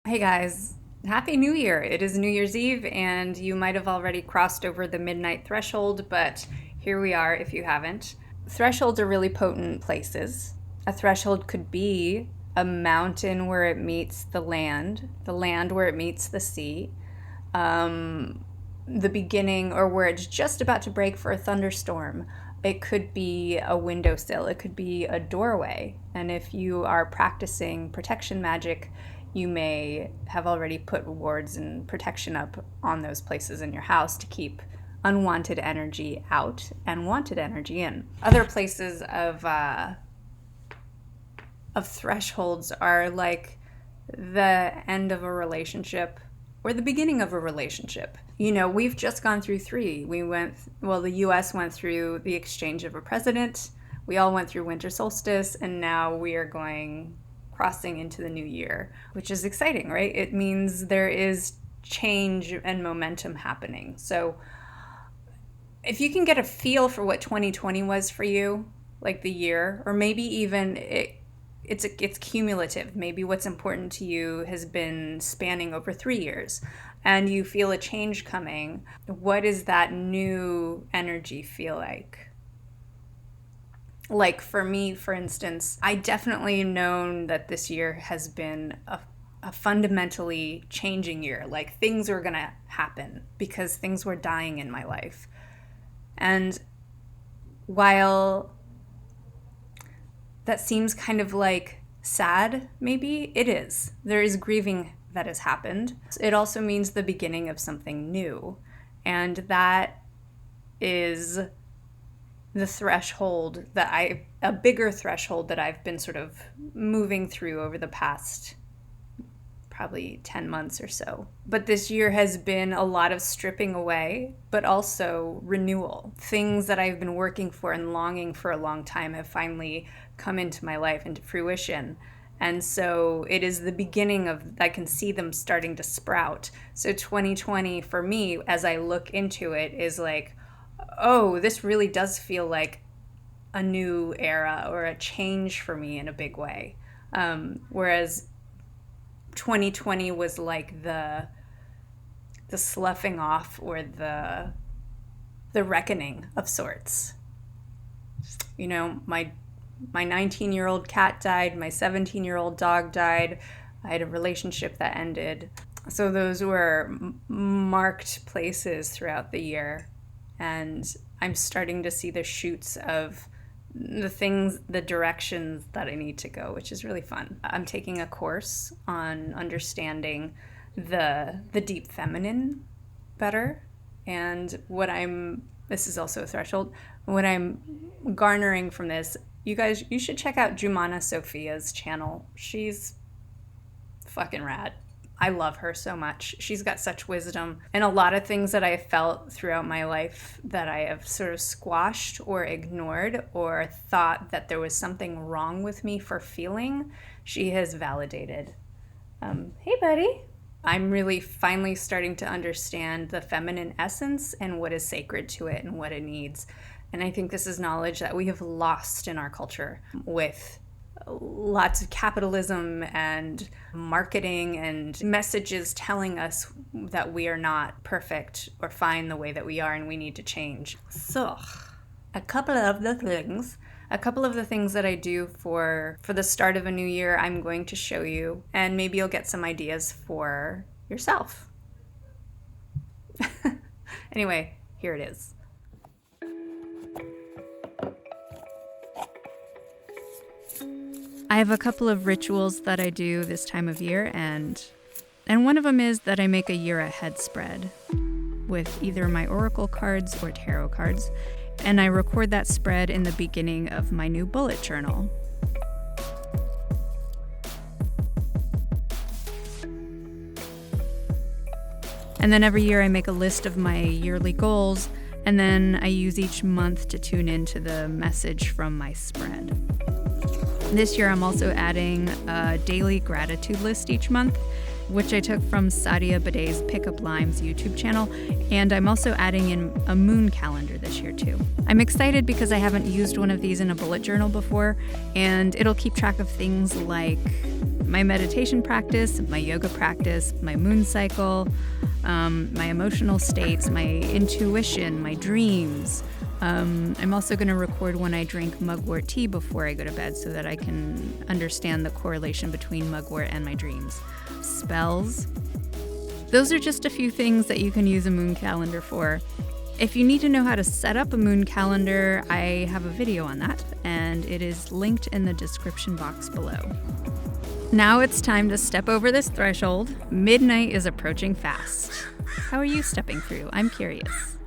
Hey guys, Happy New Year! It is New Year's Eve, and you might have already crossed over the midnight threshold, but here we are if you haven't. Thresholds are really potent places. A threshold could be a mountain where it meets the land where it meets the sea, the beginning or where it's just about to break for a thunderstorm. It could be a windowsill, it could be a doorway. And if you are practicing protection magic, you may have already put wards and protection up on those places in your house to keep unwanted energy out and wanted energy in. Other places of thresholds are like the end of a relationship or the beginning of a relationship. You know, we've just gone through three. The US went through the exchange of a president, we all went through winter solstice, and now we are crossing into the new year, which is exciting, right? It means there is change and momentum happening. So if you can get a feel for what 2020 was for you, like the year, or maybe even it's cumulative. Maybe what's important to you has been spanning over 3 years and you feel a change coming. What does that new energy feel like? Like for me, for instance, I definitely known that this year has been a fundamentally changing year. Like things were gonna happen because things were dying in my life. And while that seems kind of like sad, maybe it is. There is grieving that has happened. It also means the beginning of something new. And that is the threshold a bigger threshold that I've been sort of moving through over the past probably 10 months or so. But this year has been a lot of stripping away, but also renewal. Things that I've been working for and longing for a long time have finally come into my life, into fruition. And so it is the beginning I can see them starting to sprout. So 2020 for me, as I look into it, is like, oh, this really does feel like a new era or a change for me in a big way. Whereas 2020 was like the sloughing off or the reckoning of sorts. You know, my 19-year-old cat died, my 17-year-old dog died, I had a relationship that ended. So those were marked places throughout the year. And I'm starting to see the shoots of the directions that I need to go, which is really fun. I'm taking a course on understanding the deep feminine better. And this is also a threshold, what I'm garnering from this, you should check out Jumana Sophia's channel. She's fucking rad. I love her so much. She's got such wisdom. And a lot of things that I felt throughout my life that I have sort of squashed or ignored or thought that there was something wrong with me for feeling, she has validated. Hey, buddy. I'm really finally starting to understand the feminine essence and what is sacred to it and what it needs. And I think this is knowledge that we have lost in our culture with lots of capitalism and marketing and messages telling us that we are not perfect or fine the way that we are and we need to change. So, a couple of the things that I do for the start of a new year, I'm going to show you, and maybe you'll get some ideas for yourself. Anyway, here it is. I have a couple of rituals that I do this time of year, and one of them is that I make a year ahead spread with either my oracle cards or tarot cards, and I record that spread in the beginning of my new bullet journal. And then every year I make a list of my yearly goals, and then I use each month to tune into the message from my spread. This year I'm also adding a daily gratitude list each month, which I took from Sadia Badei's Pickup Limes YouTube channel, and I'm also adding in a moon calendar this year too. I'm excited because I haven't used one of these in a bullet journal before, and it'll keep track of things like my meditation practice, my yoga practice, my moon cycle, my emotional states, my intuition, my dreams. I'm also going to record when I drink mugwort tea before I go to bed so that I can understand the correlation between mugwort and my dreams. Spells. Those are just a few things that you can use a moon calendar for. If you need to know how to set up a moon calendar, I have a video on that, and it is linked in the description box below. Now it's time to step over this threshold. Midnight is approaching fast. How are you stepping through? I'm curious.